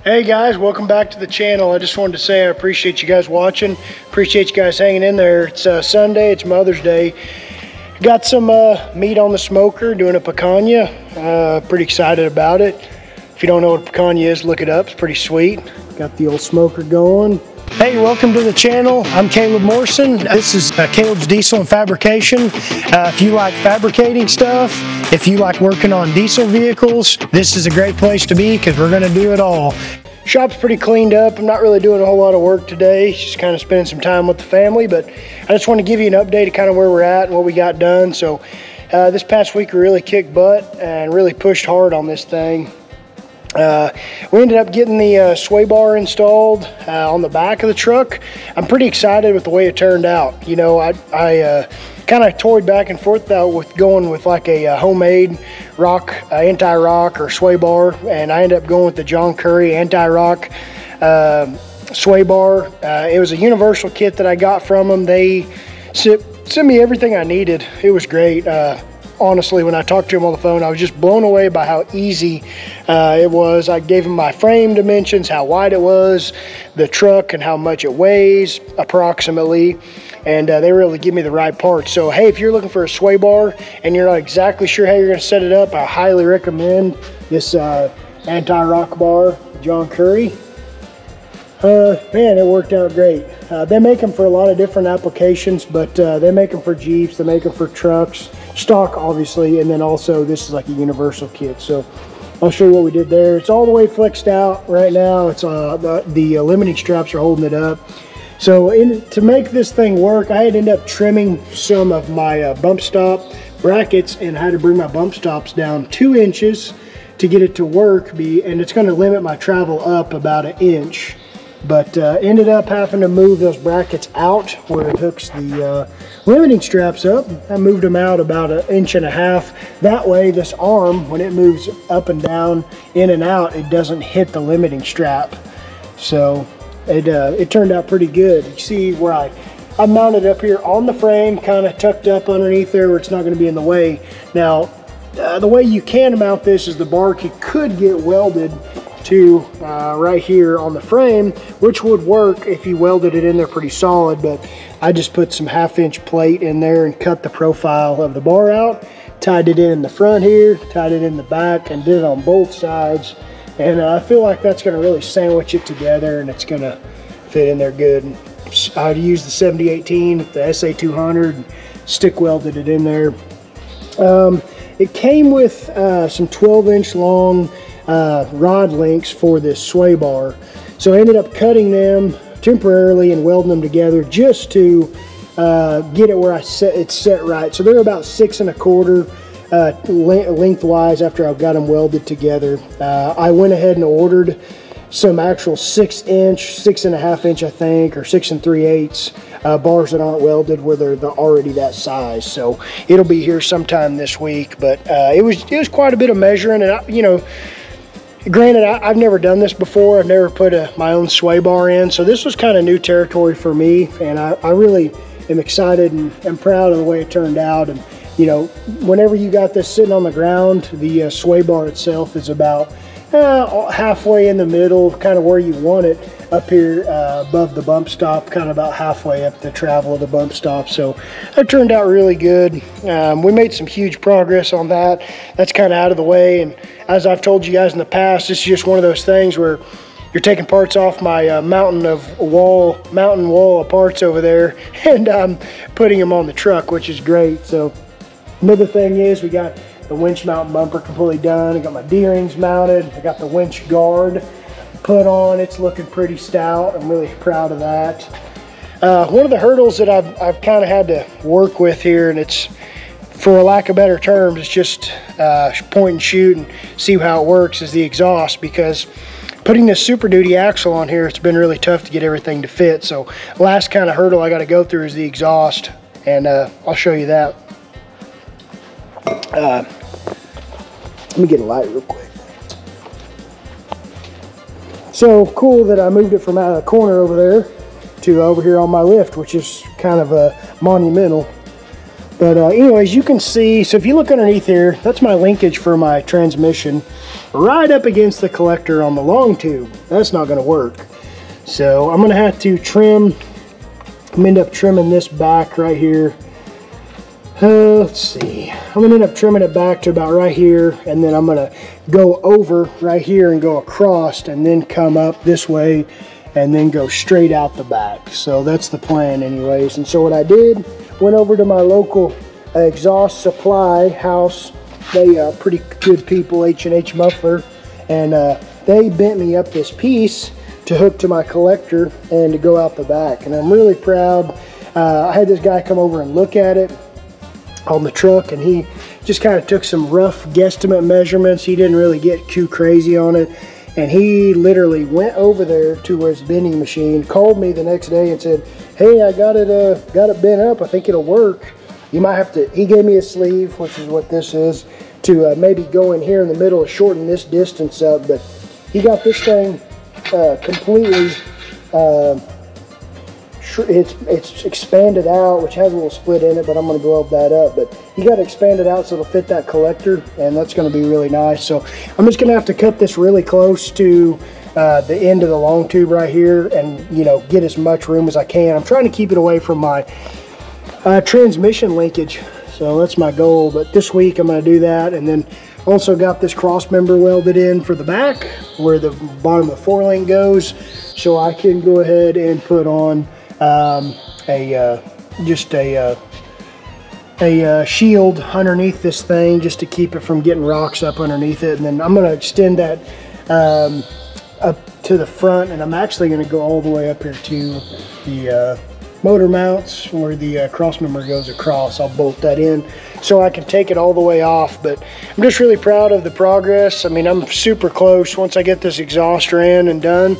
Hey guys, welcome back to the channel. I just wanted to say I appreciate you guys watching. Appreciate you guys hanging in there. It's Sunday, it's Mother's Day. Got some meat on the smoker, doing a picanha. Pretty excited about it. If you don't know what a picanha is, look it up. It's pretty sweet. Got the old smoker going. Hey, welcome to the channel. I'm Caleb Morrison. This is Caleb's Diesel and Fabrication. If you like fabricating stuff, if you like working on diesel vehicles, this is a great place to be because we're going to do it all. Shop's pretty cleaned up. I'm not really doing a whole lot of work today. Just kind of spending some time with the family, but I just want to give you an update of kind of where we're at and what we got done. So this past week we really kicked butt and really pushed hard on this thing. We ended up getting the sway bar installed on the back of the truck. I'm pretty excited with the way it turned out. You know, I kind of toyed back and forth with going with like a homemade rock, anti-rock or sway bar, and I ended up going with the John Currie anti-rock sway bar. It was a universal kit that I got from them. They sent me everything I needed. It was great. Honestly, when I talked to him on the phone, I was just blown away by how easy it was. I gave him my frame dimensions, how wide it was, the truck, and how much it weighs approximately. And they really give me the right parts. So, hey, if you're looking for a sway bar and you're not exactly sure how you're going to set it up, I highly recommend this anti-rock bar, John Currie. Man, it worked out great. They make them for a lot of different applications, but they make them for Jeeps, they make them for trucks, stock obviously, and then also this is like a universal kit. So I'll show you what we did there. It's all the way flexed out right now. It's the limiting straps are holding it up. So to make this thing work, I had to end up trimming some of my bump stop brackets, and I had to bring my bump stops down 2 inches to get it to work, and it's going to limit my travel up about 1 inch. But ended up having to move those brackets out where it hooks the limiting straps up. I moved them out about 1.5 inches. That way this arm, when it moves up and down, in and out, it doesn't hit the limiting strap. So it turned out pretty good. You see where I mounted up here on the frame, kind of tucked up underneath there where it's not going to be in the way. Now, the way you can mount this is the bar could get welded to right here on the frame, which would work if you welded it in there pretty solid, but I just put some 1/2 inch plate in there and cut the profile of the bar out, tied it in the front here, tied it in the back, and did it on both sides. And I feel like that's going to really sandwich it together, and it's going to fit in there good. I used the 7018, the SA200, stick welded it in there. It came with some 12-inch long rod links for this sway bar, so I ended up cutting them temporarily and welding them together just to get it where it's set right. So they're about 6 1/4 lengthwise after I've got them welded together. I went ahead and ordered some actual 6-inch, 6.5 inch I think, or 6 3/8 bars that aren't welded where they're already that size. So it'll be here sometime this week. But it was quite a bit of measuring, and you know, granted, I've never done this before. I've never put my own sway bar in, so this was kind of new territory for me, and I really am excited and proud of the way it turned out. And you know, whenever you got this sitting on the ground, the sway bar itself is about halfway in the middle, kind of where you want it, up here above the bump stop, kind of about halfway up the travel of the bump stop. So that turned out really good. We made some huge progress on that. That's kind of out of the way, and as I've told you guys in the past, this is just one of those things where you're taking parts off my mountain wall of parts over there, and I'm putting them on the truck, which is great. So another thing is we got the winch mount bumper completely done. I got my D-rings mounted. I got the winch guard put on. It's looking pretty stout. I'm really proud of that. One of the hurdles that I've kind of had to work with here, and it's, for a lack of better terms, it's just point and shoot and see how it works, is the exhaust, because putting this Super Duty axle on here, it's been really tough to get everything to fit. So last kind of hurdle I got to go through is the exhaust, and I'll show you that. Let me get a light real quick. So cool that I moved it from out of the corner over there to over here on my lift, which is kind of monumental. But anyways, you can see, so if you look underneath here, that's my linkage for my transmission right up against the collector on the long tube. That's not going to work. So I'm going to have to trim, I'm going to end up trimming this back right here. Let's see, I'm going to end up trimming it back to about right here, and then I'm going to go over right here and go across and then come up this way and then go straight out the back. So that's the plan anyways. And so what I did, went over to my local exhaust supply house. They are pretty good people, H&H Muffler, and they bent me up this piece to hook to my collector and to go out the back. And I'm really proud. I had this guy come over and look at it on the truck, and he just kind of took some rough guesstimate measurements. He didn't really get too crazy on it, and he literally went over there to where his bending machine, called me the next day and said, hey, I got it bent up, I think it'll work. You might have to, he gave me a sleeve, which is what this is, to maybe go in here in the middle and shorten this distance up. But he got this thing completely, it's expanded out, which has a little split in it, but I'm going to weld that up. But he got it expanded out so it'll fit that collector, and that's going to be really nice. So I'm just going to have to cut this really close to the end of the long tube right here, and get as much room as I can. I'm trying to keep it away from my transmission linkage, so that's my goal. But this week I'm going to do that, and then also got this cross member welded in for the back where the bottom of the 4-link goes, so I can go ahead and put on a shield underneath this thing just to keep it from getting rocks up underneath it. And then I'm going to extend that up to the front, and I'm actually going to go all the way up here to the motor mounts where the cross member goes across. I'll bolt that in so I can take it all the way off. But I'm just really proud of the progress. I mean, I'm super close. Once I get this exhauster in and done,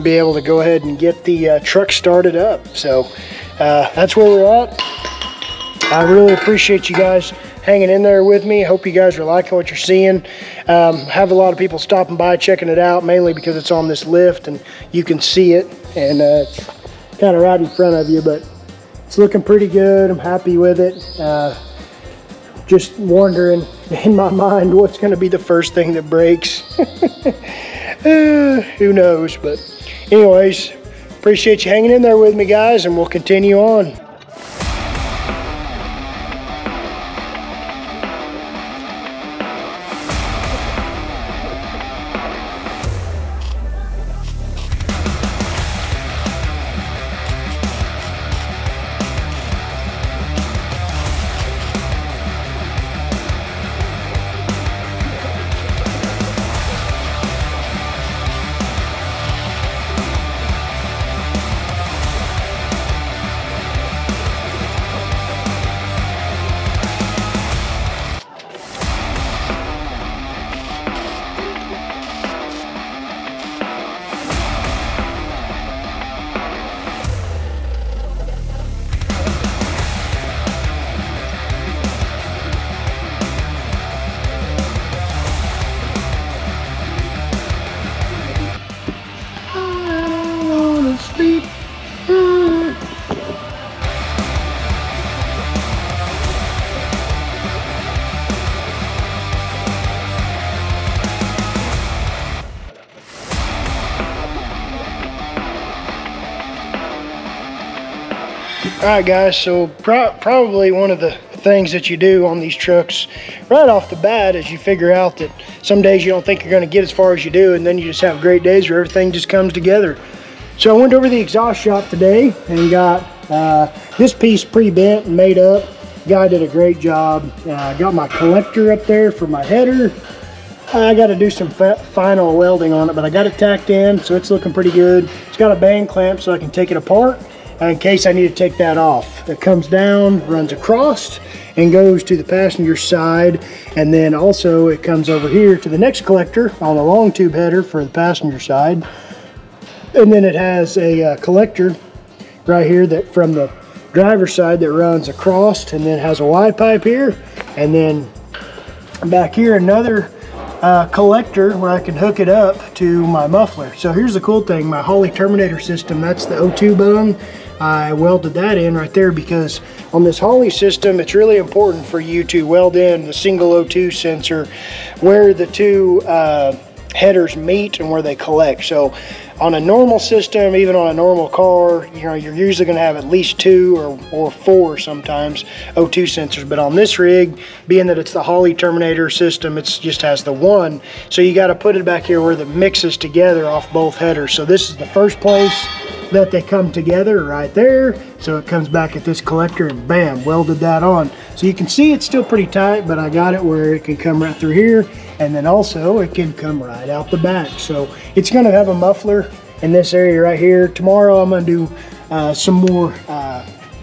be able to go ahead and get the truck started up. So that's where we're at. I really appreciate you guys hanging in there with me. I hope you guys are liking what you're seeing. Have a lot of people stopping by, checking it out, mainly because it's on this lift and you can see it, and it's kind of right in front of you, but it's looking pretty good. I'm happy with it. Just wondering in my mind what's going to be the first thing that breaks. Who knows? But anyways, appreciate you hanging in there with me, guys, and we'll continue on. Alright guys, so probably one of the things that you do on these trucks right off the bat is you figure out that some days you don't think you're going to get as far as you do, and then you just have great days where everything just comes together. So I went over to the exhaust shop today and got this piece pre-bent and made up. Guy did a great job. Got my collector up there for my header. I got to do some final welding on it, but I got it tacked in, so it's looking pretty good. It's got a band clamp so I can take it apart in case I need to take that off. It comes down, runs across, and goes to the passenger side, and then also it comes over here to the next collector on the long tube header for the passenger side. And then it has a collector right here that from the driver's side that runs across, and then has a Y pipe here, and then back here another collector where I can hook it up to my muffler. So here's the cool thing, my Holley Terminator system, that's the O2 bung. I welded that in right there because on this Holley system, it's really important for you to weld in the single O2 sensor where the two headers meet and where they collect. So on a normal system, even on a normal car, you know, you're usually going to have at least 2 or 4 sometimes O2 sensors. But on this rig, being that it's the Holley Terminator system, it just has the one. So you got to put it back here where it mixes together off both headers. So this is the first place that they come together right there. So it comes back at this collector and bam, welded that on. So you can see it's still pretty tight, but I got it where it can come right through here. And then also it can come right out the back. So it's gonna have a muffler in this area right here. Tomorrow I'm gonna do some more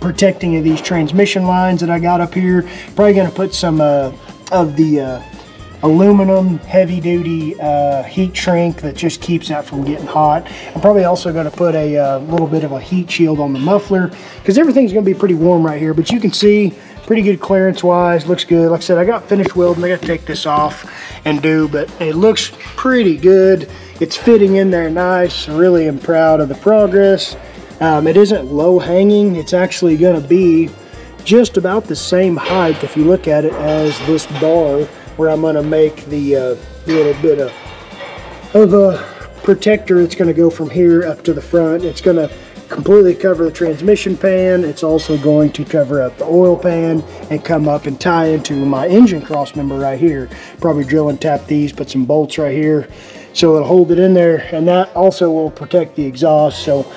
protecting of these transmission lines that I got up here. Probably gonna put some of the aluminum heavy duty heat shrink that just keeps that from getting hot. I'm probably also going to put a little bit of a heat shield on the muffler because everything's going to be pretty warm right here, but you can see pretty good clearance wise, looks good. Like I said, I got finished welding. I got to take this off and do, but it looks pretty good. It's fitting in there nice. I really am proud of the progress. It isn't low hanging. It's actually going to be just about the same height if you look at it as this bar where I'm gonna make the little bit of a protector. It's gonna go from here up to the front. It's gonna completely cover the transmission pan. It's also going to cover up the oil pan and come up and tie into my engine cross member right here. Probably drill and tap these, put some bolts right here so it'll hold it in there, and that also will protect the exhaust. So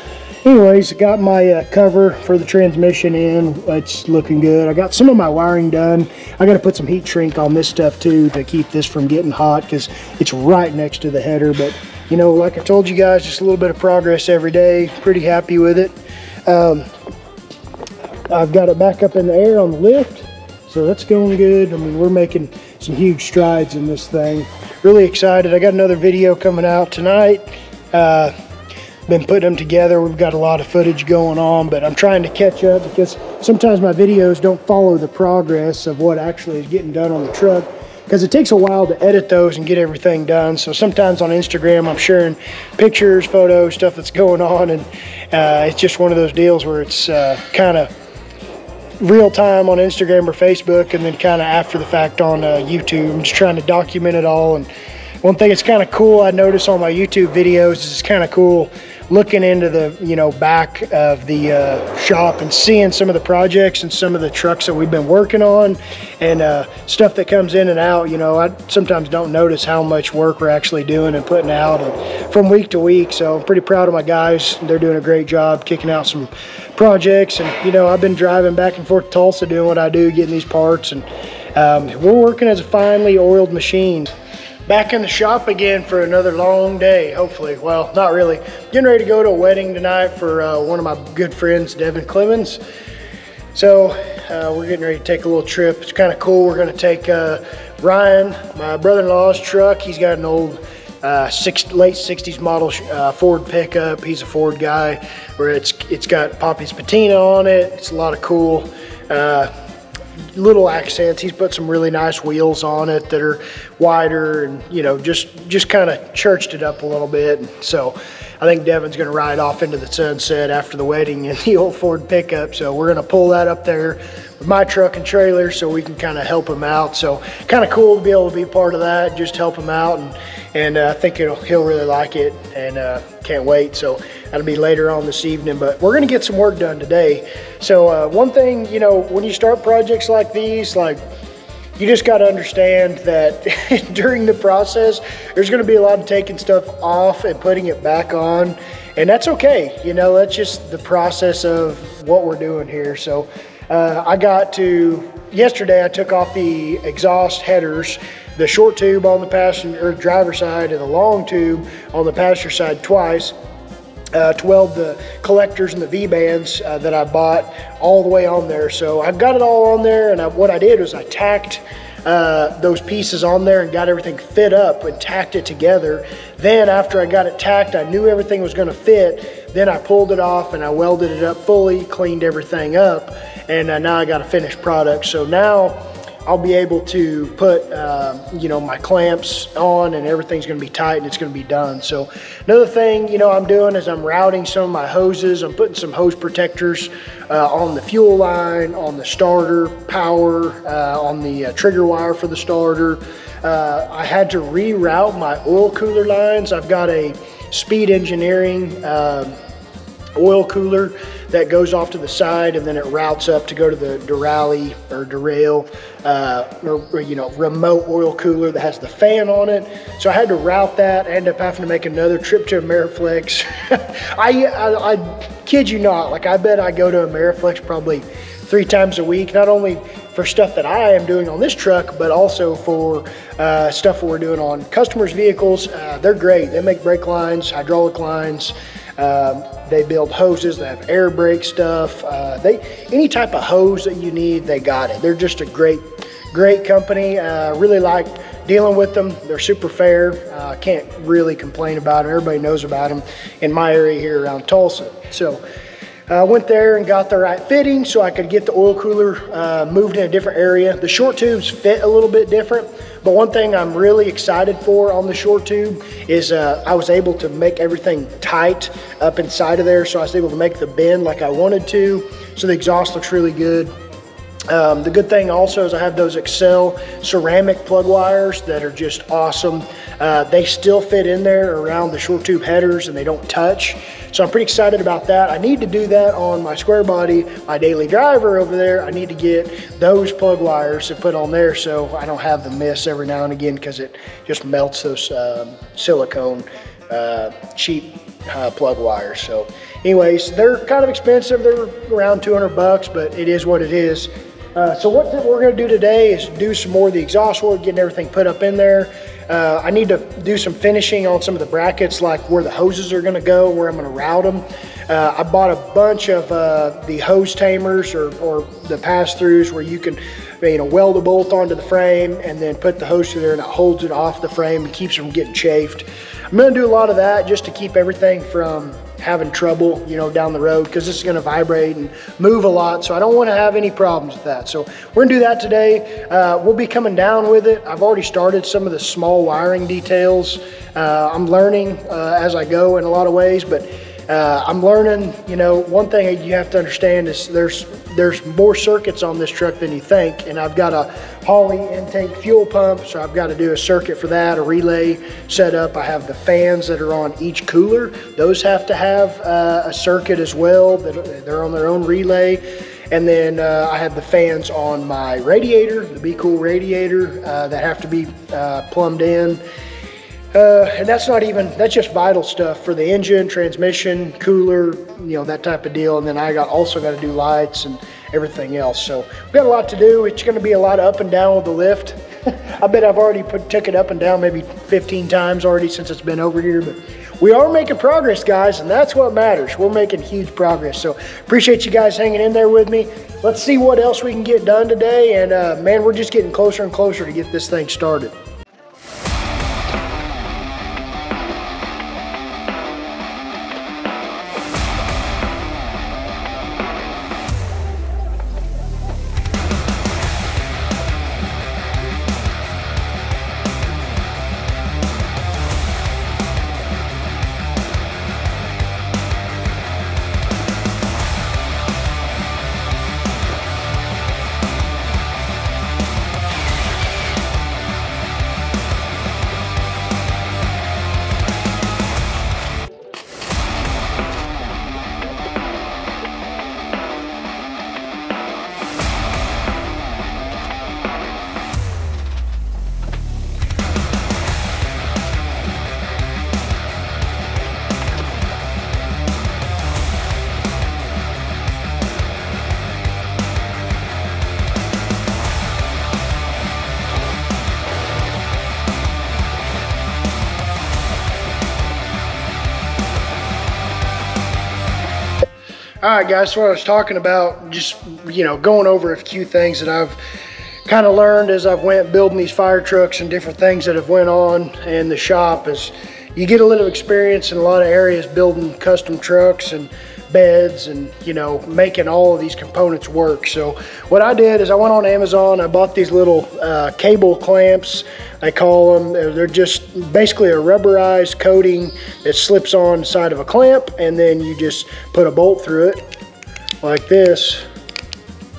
anyways, I got my cover for the transmission in. It's looking good. I got some of my wiring done. I got to put some heat shrink on this stuff too to keep this from getting hot because it's right next to the header. But you know, like I told you guys, just a little bit of progress every day. Pretty happy with it. I've got it back up in the air on the lift, so that's going good. I mean, we're making some huge strides in this thing. Really excited. I got another video coming out tonight. Been putting them together. We've got a lot of footage going on, but I'm trying to catch up because sometimes my videos don't follow the progress of what actually is getting done on the truck because it takes a while to edit those and get everything done. So sometimes on Instagram I'm sharing pictures, photos, stuff that's going on, and it's just one of those deals where it's kind of real time on Instagram or Facebook and then kind of after the fact on YouTube. I'm just trying to document it all. And one thing that's kind of cool I notice on my YouTube videos is it's kind of cool looking into the, you know, back of the shop and seeing some of the projects and some of the trucks that we've been working on and stuff that comes in and out. You know, I sometimes don't notice how much work we're actually doing and putting out and from week to week. So I'm pretty proud of my guys. They're doing a great job kicking out some projects. And you know, I've been driving back and forth to Tulsa doing what I do, getting these parts, and we're working as a finely oiled machine. Back in the shop again for another long day, hopefully. Well, not really. Getting ready to go to a wedding tonight for one of my good friends, Devin Clemens. So we're getting ready to take a little trip. It's kind of cool. We're going to take Ryan, my brother-in-law's truck. He's got an old late 60s model Ford pickup. He's a Ford guy, where it's got Poppy's patina on it. It's a lot of cool little accents. He's put some really nice wheels on it that are wider and, you know, just kind of churched it up a little bit. So I think Devin's going to ride off into the sunset after the wedding in the old Ford pickup. So we're going to pull that up there with my truck and trailer so we can kind of help him out. So kind of cool to be able to be part of that, just help him out. And I think he'll really like it, and can't wait. So that'll be later on this evening, but we're going to get some work done today. So one thing, you know, when you start projects like these, like, you just got to understand that during the process, there's going to be a lot of taking stuff off and putting it back on, and that's okay. You know, that's just the process of what we're doing here. So yesterday I took off the exhaust headers, the short tube on the passenger or driver side and the long tube on the passenger side twice, to weld the collectors and the V-bands that I bought all the way on there. So I've got it all on there, and what I did was I tacked those pieces on there and got everything fit up and tacked it together. Then after I got it tacked, I knew everything was going to fit. Then I pulled it off and I welded it up fully, cleaned everything up, and now I got a finished product. So now I'll be able to put, you know, my clamps on, and everything's gonna be tight and it's gonna be done. So another thing, you know, I'm doing is I'm routing some of my hoses. I'm putting some hose protectors on the fuel line, on the starter, power, on the trigger wire for the starter. I had to reroute my oil cooler lines. I've got a Speed Engineering oil cooler that goes off to the side, and then it routes up to go to the Durale or Durail, or you know, remote oil cooler that has the fan on it. So I had to route that. I ended up having to make another trip to Ameriflex. I kid you not, like I bet I go to Ameriflex probably 3 times a week, not only for stuff that I am doing on this truck, but also for stuff that we're doing on customers' vehicles. They're great. They make brake lines, hydraulic lines. They build hoses. They have air brake stuff. Any type of hose that you need, they got it. They're just a great company. Really like dealing with them. They're super fair. Can't really complain about them. Everybody knows about them in my area here around Tulsa. So I went there and got the right fitting so I could get the oil cooler moved in a different area. The short tubes fit a little bit different, but one thing I'm really excited for on the short tube is I was able to make everything tight up inside of there, so I was able to make the bend like I wanted to, so the exhaust looks really good. The good thing also is I have those Excel ceramic plug wires that are just awesome. They still fit in there around the short tube headers and they don't touch. So I'm pretty excited about that. I need to do that on my square body, my daily driver over there. I need to get those plug wires to put on there so I don't have the miss every now and again, because it just melts those silicone cheap plug wires. So anyways, they're kind of expensive. They're around 200 bucks, but it is what it is. So what we're going to do today is do some more of the exhaust work, getting everything put up in there. I need to do some finishing on some of the brackets, like where the hoses are going to go, where I'm going to route them. I bought a bunch of the hose tamers or the pass-throughs where you can, you know, weld a bolt onto the frame and then put the hose through there, and it holds it off the frame and keeps from getting chafed. I'm going to do a lot of that just to keep everything from having trouble, you know, down the road, because this is going to vibrate and move a lot, so I don't want to have any problems with that. So we're going to do that today. We'll be coming down with it. I've already started some of the small wiring details. I'm learning as I go in a lot of ways, but I'm learning, you know, one thing you have to understand is there's more circuits on this truck than you think, and I've got a Holley intake fuel pump, so I've got to do a circuit for that, a relay set up. I have the fans that are on each cooler. Those have to have a circuit as well. They're on their own relay. And then I have the fans on my radiator, the Be Cool radiator, that have to be plumbed in. And that's just vital stuff for the engine, transmission, cooler, you know, that type of deal. And then I also got to do lights and everything else. So we've got a lot to do. It's going to be a lot of up and down with the lift. I bet I've already took it up and down maybe 15 times already since it's been over here, but we are making progress, guys, and that's what matters. We're making huge progress. So appreciate you guys hanging in there with me. Let's see what else we can get done today. And man, we're just getting closer and closer to get this thing started. All right, guys, so what I was talking about, just, you know, going over a few things that I've kind of learned as I've went building these fire trucks and different things that have went on in the shop is you get a little experience in a lot of areas building custom trucks, and beds and, you know, making all of these components work. So what I did is I went on Amazon, I bought these little cable clamps, I call them. They're just basically a rubberized coating that slips on the side of a clamp, and then you just put a bolt through it like this.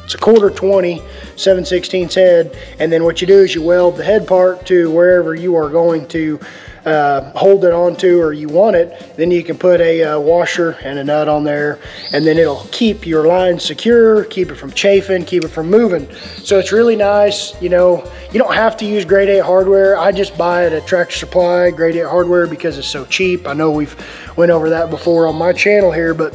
It's a 1/4 20 7/16 head, and then what you do is you weld the head part to wherever you are going to hold it onto, or you want it. Then you can put a washer and a nut on there, and then it'll keep your line secure, keep it from chafing, keep it from moving. So it's really nice. You know, you don't have to use Grade 8 hardware. I just buy it at Tractor Supply, Grade 8 hardware, because it's so cheap. I know we've went over that before on my channel here, but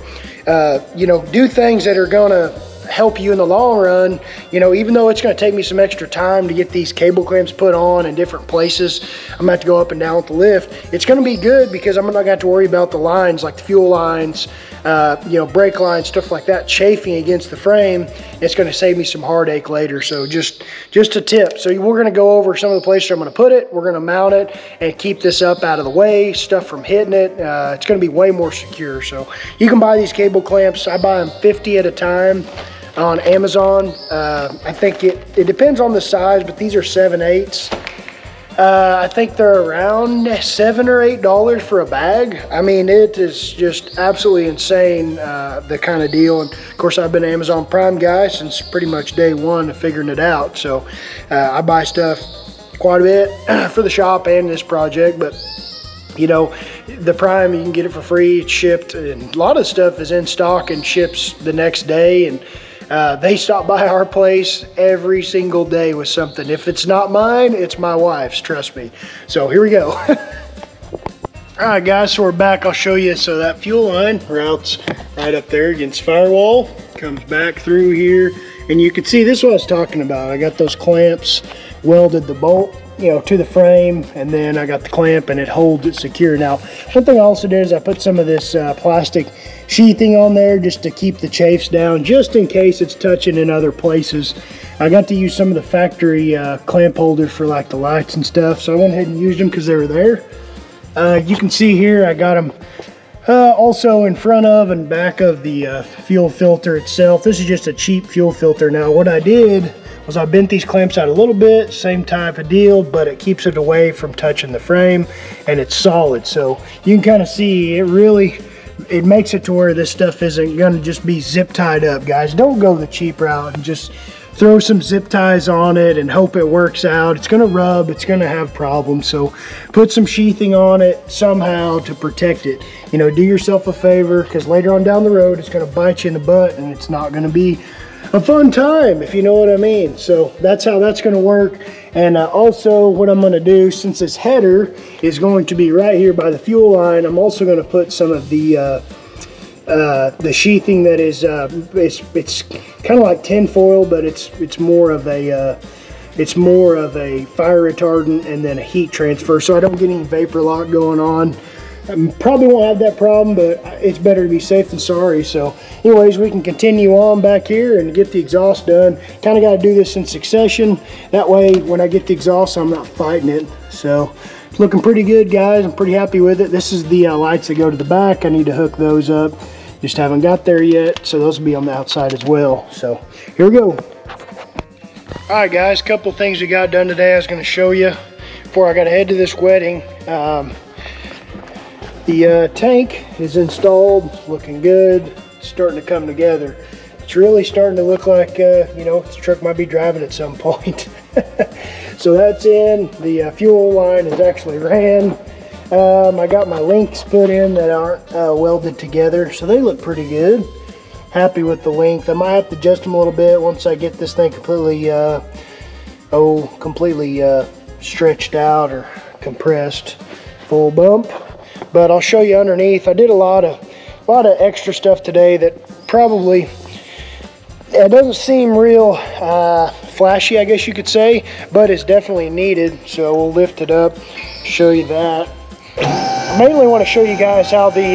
you know, do things that are gonna help you in the long run. You know, even though it's going to take me some extra time to get these cable clamps put on in different places, I'm going to have to go up and down with the lift. It's going to be good because I'm not going to have to worry about the lines, like the fuel lines, you know, brake lines, stuff like that, chafing against the frame. It's going to save me some heartache later. So just a tip. So we're going to go over some of the places I'm going to put it. We're going to mount it and keep this up out of the way, stuff from hitting it. It's going to be way more secure. So you can buy these cable clamps. I buy them 50 at a time on Amazon. I think it depends on the size, but these are 7/8. I think they're around $7 or $8 for a bag. I mean, it is just absolutely insane, the kind of deal. And of course, I've been an Amazon Prime guy since pretty much day one of figuring it out. So I buy stuff quite a bit for the shop and this project, but you know, the Prime, you can get it for free, it's shipped, and a lot of stuff is in stock and ships the next day. And they stop by our place every single day with something. If it's not mine, it's my wife's, trust me. So here we go. All right, guys, so we're back. I'll show you. So that fuel line routes right up there against firewall, comes back through here, and you can see this is what I was talking about. I got those clamps, welded the bolt, you know, to the frame, and then I got the clamp and it holds it secure. Now, one thing I also did is I put some of this plastic sheathing on there just to keep the chafes down, just in case it's touching in other places. I got to use some of the factory clamp holders for like the lights and stuff, so I went ahead and used them because they were there. You can see here I got them also in front of and back of the fuel filter itself. This is just a cheap fuel filter. Now what I did was I bent these clamps out a little bit, same type of deal, but it keeps it away from touching the frame, and it's solid. So you can kind of see it makes it to where this stuff isn't gonna just be zip tied up, guys. Don't go the cheap route and just throw some zip ties on it and hope it works out. It's gonna rub, it's gonna have problems. So put some sheathing on it somehow to protect it. You know, do yourself a favor, because later on down the road, it's gonna bite you in the butt and it's not gonna be a fun time, if you know what I mean. So that's how that's going to work. And also what I'm going to do, since this header is going to be right here by the fuel line, I'm also going to put some of the sheathing that is it's kind of like tin foil, but it's more of a fire retardant and then a heat transfer, so I don't get any vapor lock going on. Probably won't have that problem, but it's better to be safe than sorry. So anyways, we can continue on back here and get the exhaust done. Kind of got to do this in succession. That way, when I get the exhaust, I'm not fighting it. So it's looking pretty good, guys. I'm pretty happy with it. This is the lights that go to the back. I need to hook those up. Just haven't got there yet. So those will be on the outside as well. So here we go. All right, guys, a couple of things we got done today I was going to show you before I got to head to this wedding. The tank is installed, looking good. It's starting to come together. It's really starting to look like, you know, this truck might be driving at some point. So that's in. The fuel line is actually ran. I got my links put in that aren't welded together, so they look pretty good. Happy with the length. I might have to adjust them a little bit once I get this thing completely, stretched out or compressed. Full bump. But I'll show you underneath. I did a lot of extra stuff today that probably it doesn't seem real flashy, I guess you could say, but it's definitely needed. So we'll lift it up, show you that. I mainly want to show you guys how the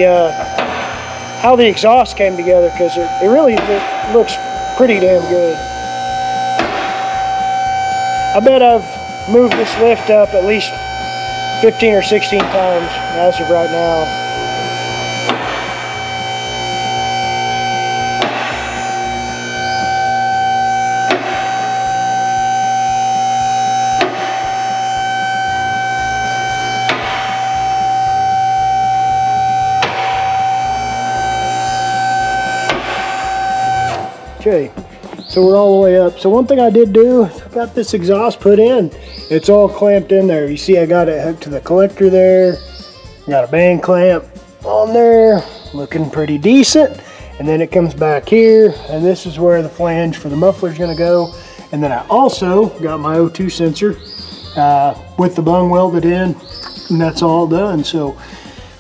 exhaust came together, because it really looks pretty damn good. I bet I've moved this lift up at least 15 or 16 times as of right now. Okay, so we're all the way up. So one thing I did do is I got this exhaust put in. It's all clamped in there. You see I got it hooked to the collector there. Got a band clamp on there, looking pretty decent. And then it comes back here, and this is where the flange for the muffler is going to go. And then I also got my O2 sensor with the bung welded in, and that's all done. So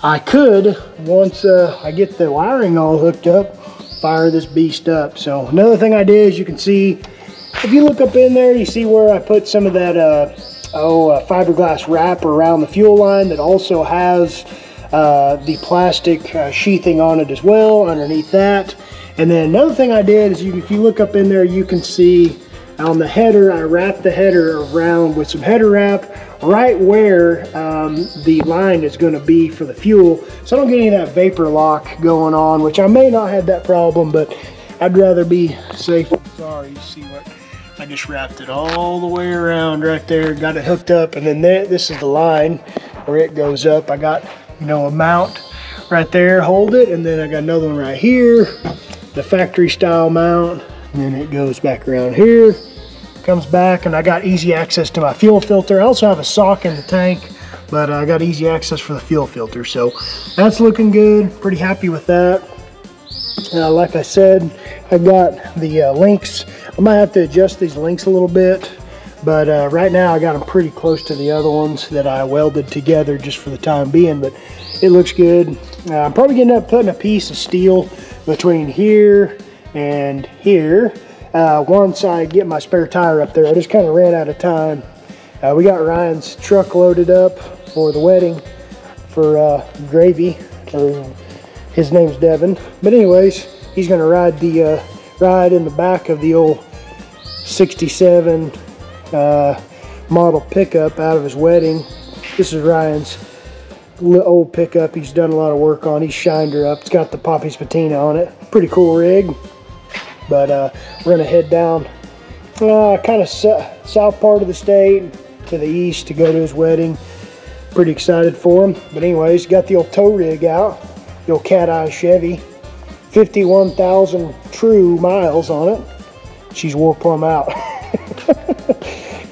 I could, once I get the wiring all hooked up, fire this beast up. So another thing I did is, you can see, if you look up in there, you see where I put some of that fiberglass wrap around the fuel line that also has the plastic sheathing on it as well underneath that. And then another thing I did is, if you look up in there, you can see on the header, I wrapped the header around with some header wrap right where the line is going to be for the fuel, so I don't get any of that vapor lock going on, which I may not have that problem, but I'd rather be safe than sorry. You see what I just wrapped it all the way around right there, got it hooked up, and then this is the line where it goes up. I got, you know, a mount right there, hold it, and then I got another one right here, the factory style mount, and then it goes back around here, comes back, and I got easy access to my fuel filter. I also have a sock in the tank, but I got easy access for the fuel filter, so that's looking good. Pretty happy with that. Like I said, I got the links. I might have to adjust these links a little bit, but right now I got them pretty close to the other ones that I welded together just for the time being, but it looks good. I'm probably gonna end up putting a piece of steel between here and here once I get my spare tire up there. I just kind of ran out of time. We got Ryan's truck loaded up for the wedding for Gravy, or his name's Devin. But anyways, he's gonna ride in the back of the old 67 model pickup out of his wedding. This is Ryan's old pickup he's done a lot of work on. He's shined her up. It's got the Poppy's patina on it. Pretty cool rig. But we're gonna head down kind of south part of the state to the east to go to his wedding. Pretty excited for him. But anyways, got the old tow rig out, the old Cat Eye Chevy, 51,000 true miles on it. She's wore plumb out.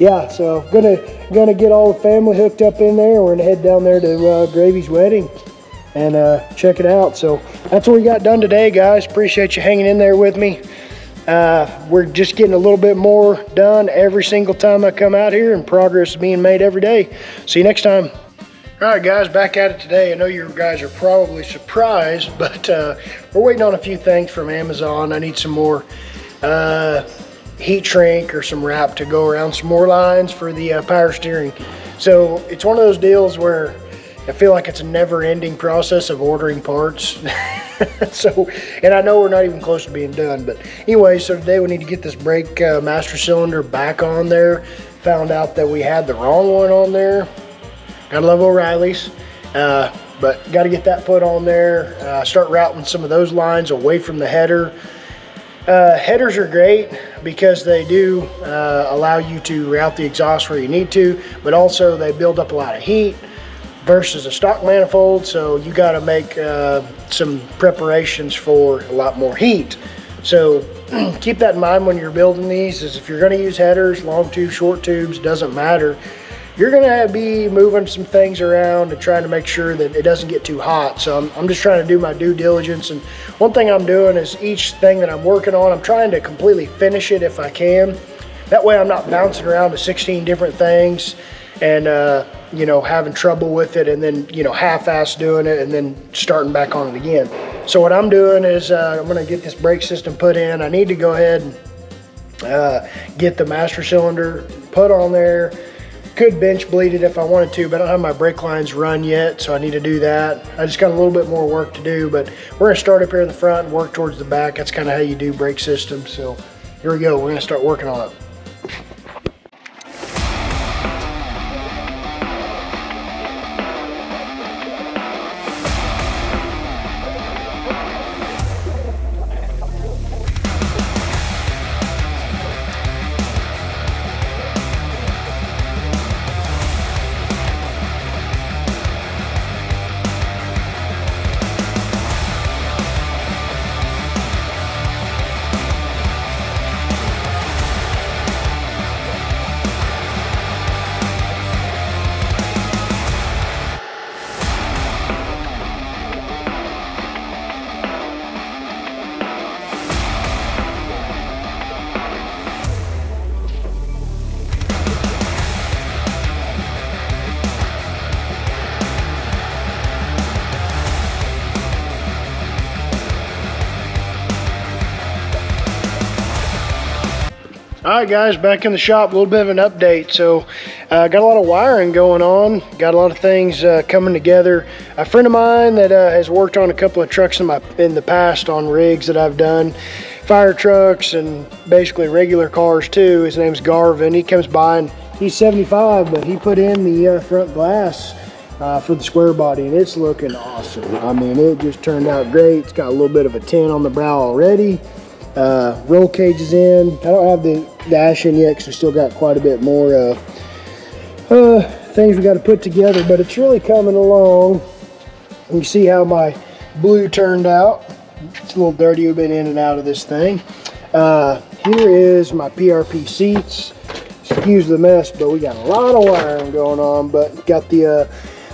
Yeah, so gonna get all the family hooked up in there. We're gonna head down there to Gravy's wedding and check it out. So that's what we got done today, guys. Appreciate you hanging in there with me. We're just getting a little bit more done every single time I come out here, and progress is being made every day. See you next time. All right, guys, back at it today. I know you guys are probably surprised, but we're waiting on a few things from Amazon. I need some more heat shrink or some wrap to go around some more lines for the power steering. So it's one of those deals where I feel like it's a never-ending process of ordering parts. So, and I know we're not even close to being done, but anyway, so today we need to get this brake master cylinder back on there. Found out that we had the wrong one on there. Gotta love O'Reilly's, but got to get that put on there. Start routing some of those lines away from the header. Headers are great because they do allow you to route the exhaust where you need to, but also they build up a lot of heat versus a stock manifold, so you got to make some preparations for a lot more heat. So keep that in mind when you're building these, is if you're going to use headers, long tubes, short tubes, doesn't matter. You're going to be moving some things around and trying to make sure that it doesn't get too hot. So I'm just trying to do my due diligence. And one thing I'm doing is each thing that I'm working on, I'm trying to completely finish it if I can. That way I'm not bouncing around to 16 different things and, you know, having trouble with it and then, you know, half-ass doing it and then starting back on it again. So what I'm doing is I'm going to get this brake system put in. I need to go ahead and get the master cylinder put on there. Could bench bleed it if I wanted to, but I don't have my brake lines run yet, so I need to do that. I just got a little bit more work to do, but we're gonna start up here in the front and work towards the back. That's kind of how you do brake systems. So here we go, we're gonna start working on it. All right, guys, back in the shop, a little bit of an update. So got a lot of wiring going on, got a lot of things coming together. A friend of mine that has worked on a couple of trucks in the past on rigs that I've done, fire trucks and basically regular cars too. His name's Garvin. He comes by and he's 75, but he put in the front glass for the square body, and it's looking awesome. I mean, it just turned out great. It's got a little bit of a tint on the brow already. Roll cage is in. I don't have the dash in yet because we still got quite a bit more things we got to put together, but it's really coming along. You see how my blue turned out. It's a little dirty. We've been in and out of this thing. Here is my PRP seats. Excuse the mess, but we got a lot of wiring going on, but got the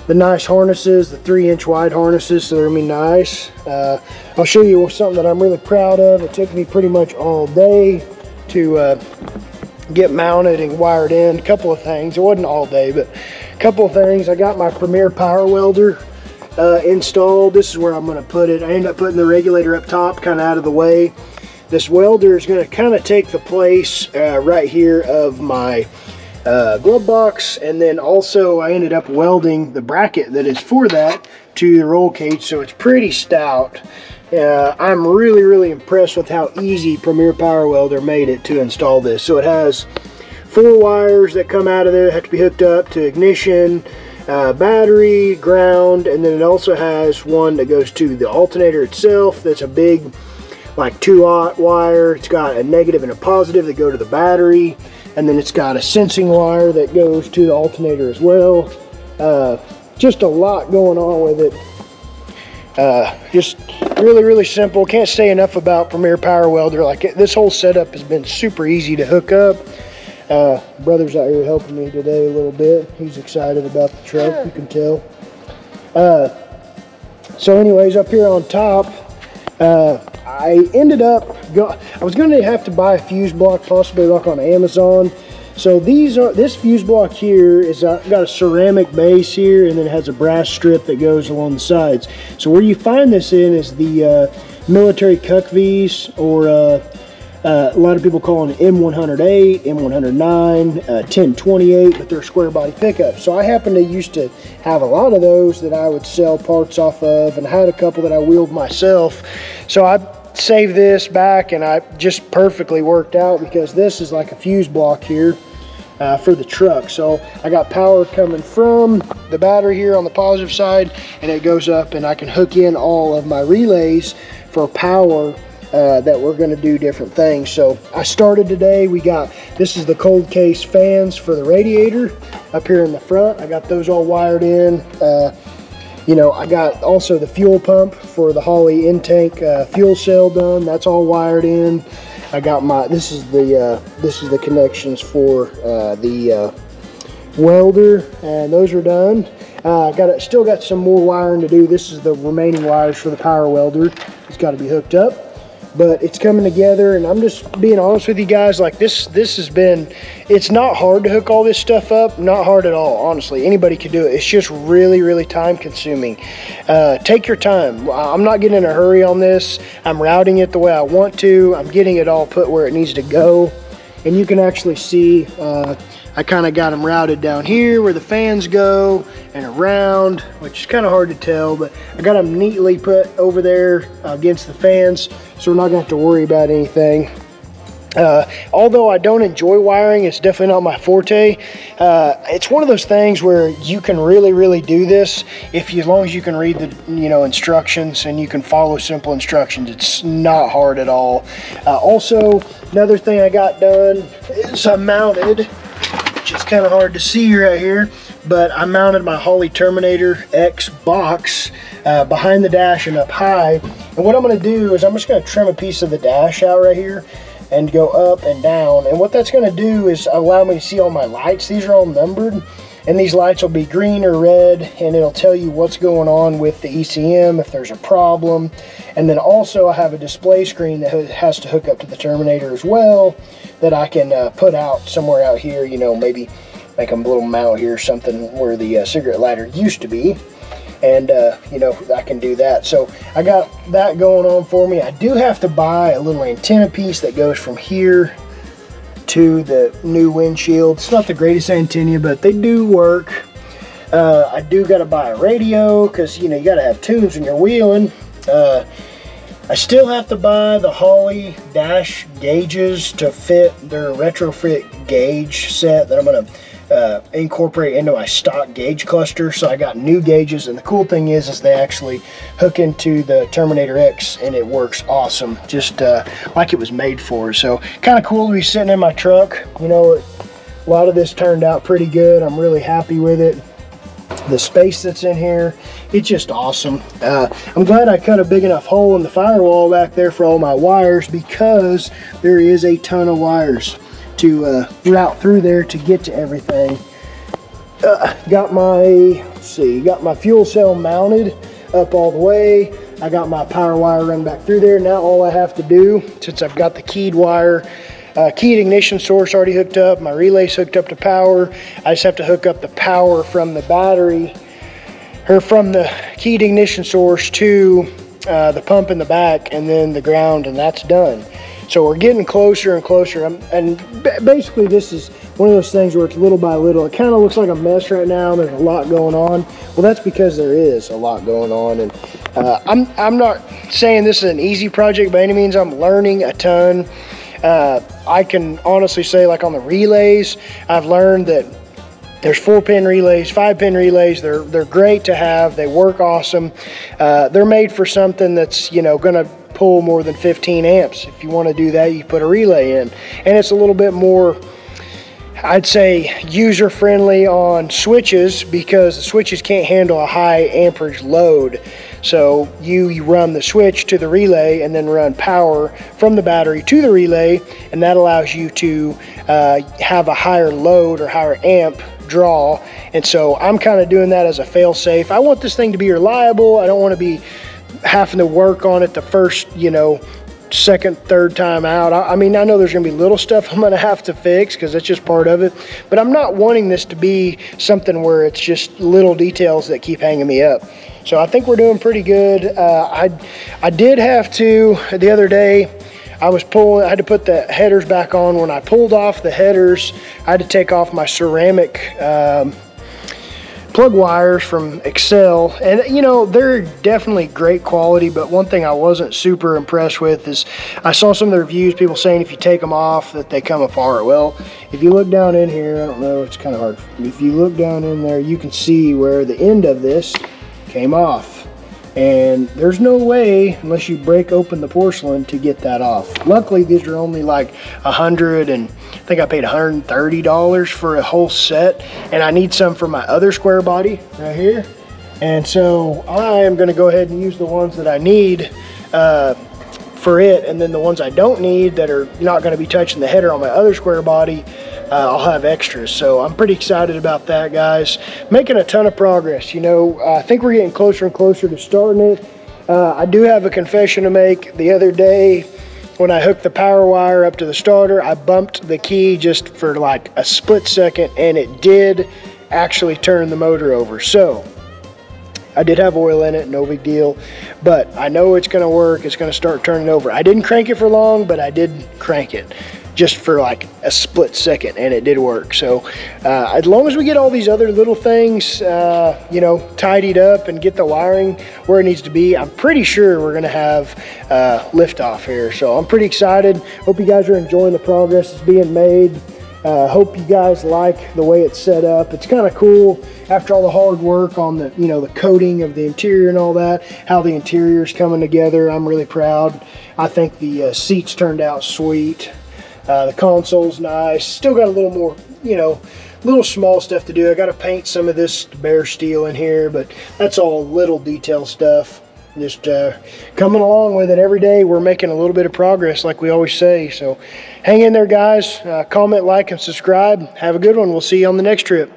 nice harnesses, the 3-inch wide harnesses, so they're gonna be nice. I'll show you something that I'm really proud of. It took me pretty much all day to get mounted and wired in. A couple of things. It wasn't all day, but a couple of things. I got my Premier Power Welder installed. This is where I'm gonna put it. I ended up putting the regulator up top, kind of out of the way. This welder is gonna kind of take the place right here of my glove box, and then also I ended up welding the bracket that is for that to the roll cage, so it's pretty stout. I'm really impressed with how easy Premier Power Welder made it to install this. So it has 4 wires that come out of there that have to be hooked up to ignition, battery, ground, and then it also has one that goes to the alternator itself. That's a big, like 2-aught wire. It's got a negative and a positive that go to the battery, and then it's got a sensing wire that goes to the alternator as well. Just a lot going on with it. Just really simple. Can't say enough about Premier Power Welder. Like, this whole setup has been super easy to hook up. Brother's out here helping me today a little bit. He's excited about the truck, you can tell. So anyways, up here on top, I ended up, I was going to have to buy a fuse block, possibly like on Amazon. So this fuse block here is got a ceramic base here, and then it has a brass strip that goes along the sides. So where you find this in is the military CUCVs, or a lot of people call them M108, M109, 1028, but they're square body pickups. So I happen to used to have a lot of those that I would sell parts off of, and I had a couple that I wheeled myself. So I saved this back, and I just perfectly worked out because this is like a fuse block here for the truck. So I got power coming from the battery here on the positive side, and it goes up, and I can hook in all of my relays for power that we're going to do different things. So I started today. This is the cold case fans for the radiator up here in the front. I got those all wired in. You know, I got also the fuel pump for the Holley in-tank fuel cell done. That's all wired in. I got this is the connections for the welder, and those are done. Still got some more wiring to do. This is the remaining wires for the power welder. It's got to be hooked up, but it's coming together. And I'm just being honest with you guys, like this has been, it's not hard to hook all this stuff up, not hard at all, honestly. Anybody could do it. It's just really time consuming. Take your time. I'm not getting in a hurry on this. I'm routing it the way I want to. I'm getting it all put where it needs to go, and you can actually see I kind of got them routed down here where the fans go and around, which is kind of hard to tell, but I got them neatly put over there against the fans, so we're not gonna have to worry about anything. Although I don't enjoy wiring, it's definitely not my forte. It's one of those things where you can really do this as long as you can read the instructions and you can follow simple instructions. It's not hard at all. Also, another thing I got done is I mounted, which is kind of hard to see right here, but I mounted my Holley Terminator X box behind the dash and up high. And what I'm going to do is I'm just going to trim a piece of the dash out right here and go up and down. And what that's going to do is allow me to see all my lights. These are all numbered, and these lights will be green or red, and it'll tell you what's going on with the ECM if there's a problem. And then also I have a display screen that has to hook up to the Terminator as well, that I can put out somewhere out here, maybe make a little mount here, something where the cigarette lighter used to be. And I can do that. So I got that going on for me. I do have to buy a little antenna piece that goes from here to the new windshield. It's not the greatest antenna, but they do work. I do got to buy a radio because, you know, you got to have tunes when you're wheeling. I still have to buy the Holley dash gauges to fit their retrofit gauge set that I'm going to incorporate into my stock gauge cluster. So I got new gauges, and the cool thing is they actually hook into the Terminator X, and it works awesome, just like it was made for. So kind of cool to be sitting in my truck. You know, a lot of this turned out pretty good. I'm really happy with it. The space that's in here, it's just awesome. I'm glad I cut a big enough hole in the firewall back there for all my wires, because there is a ton of wires to route through there to get to everything. Got my fuel cell mounted up all the way. I got my power wire run back through there. Now all I have to do, since I've got the keyed wire, keyed ignition source already hooked up, my relay's hooked up to power, I just have to hook up the power from the battery, or from the keyed ignition source to the pump in the back, and then the ground, and that's done. So we're getting closer and closer. And basically this is one of those things where it's little by little. It kind of looks like a mess right now. There's a lot going on. Well, that's because there is a lot going on. And I'm not saying this is an easy project by any means. I'm learning a ton. I can honestly say, like on the relays, I've learned that there's 4-pin relays, 5-pin relays. They're great to have. They work awesome. They're made for something that's, you know, gonna pull more than 15 amps. If you want to do that, you put a relay in, and it's a little bit more, I'd say, user friendly on switches, because the switches can't handle a high amperage load. So you run the switch to the relay and then run power from the battery to the relay, and that allows you to have a higher load or higher amp draw. And so I'm kind of doing that as a fail safe. I want this thing to be reliable. I don't want to be having to work on it the first, you know, second, third time out. I mean, I know there's gonna be little stuff I'm gonna have to fix, because that's just part of it, but I'm not wanting this to be something where it's just little details that keep hanging me up. So I think we're doing pretty good. I did have to, the other day, I had to put the headers back on. When I pulled off the headers, I had to take off my ceramic plug wires from Excel, and you know, they're definitely great quality, but one thing I wasn't super impressed with is I saw some of the reviews, people saying if you take them off that they come apart. Well, if you look down in here, I don't know, it's kind of hard. If you look down in there, you can see where the end of this came off, and there's no way, unless you break open the porcelain, to get that off. Luckily, these are only like $100, and I think I paid $130 for a whole set, and I need some for my other square body right here. And so I am going to go ahead and use the ones that I need for it, and then the ones I don't need that are not going to be touching the header on my other square body, I'll have extras. So I'm pretty excited about that, guys. Making a ton of progress. You know, I think we're getting closer and closer to starting it. I do have a confession to make. The other day, when I hooked the power wire up to the starter, I bumped the key just for like a split second, and it did actually turn the motor over. So I did have oil in it, no big deal, but I know it's gonna work. It's gonna start turning over. I didn't crank it for long, but I did crank it just for like a split second, and it did work. So as long as we get all these other little things, you know, tidied up and get the wiring where it needs to be, I'm pretty sure we're gonna have liftoff here. So I'm pretty excited. Hope you guys are enjoying the progress that's being made. Hope you guys like the way it's set up. It's kind of cool after all the hard work on the, you know, the coating of the interior and all that, how the interior is coming together. I'm really proud. I think the seats turned out sweet. The console's nice. Still got a little more, you know, little small stuff to do. I got to paint some of this bare steel in here, but that's all little detail stuff. Just coming along with it every day. We're making a little bit of progress, like we always say. So hang in there, guys. Comment, like, and subscribe. Have a good one. We'll see you on the next trip.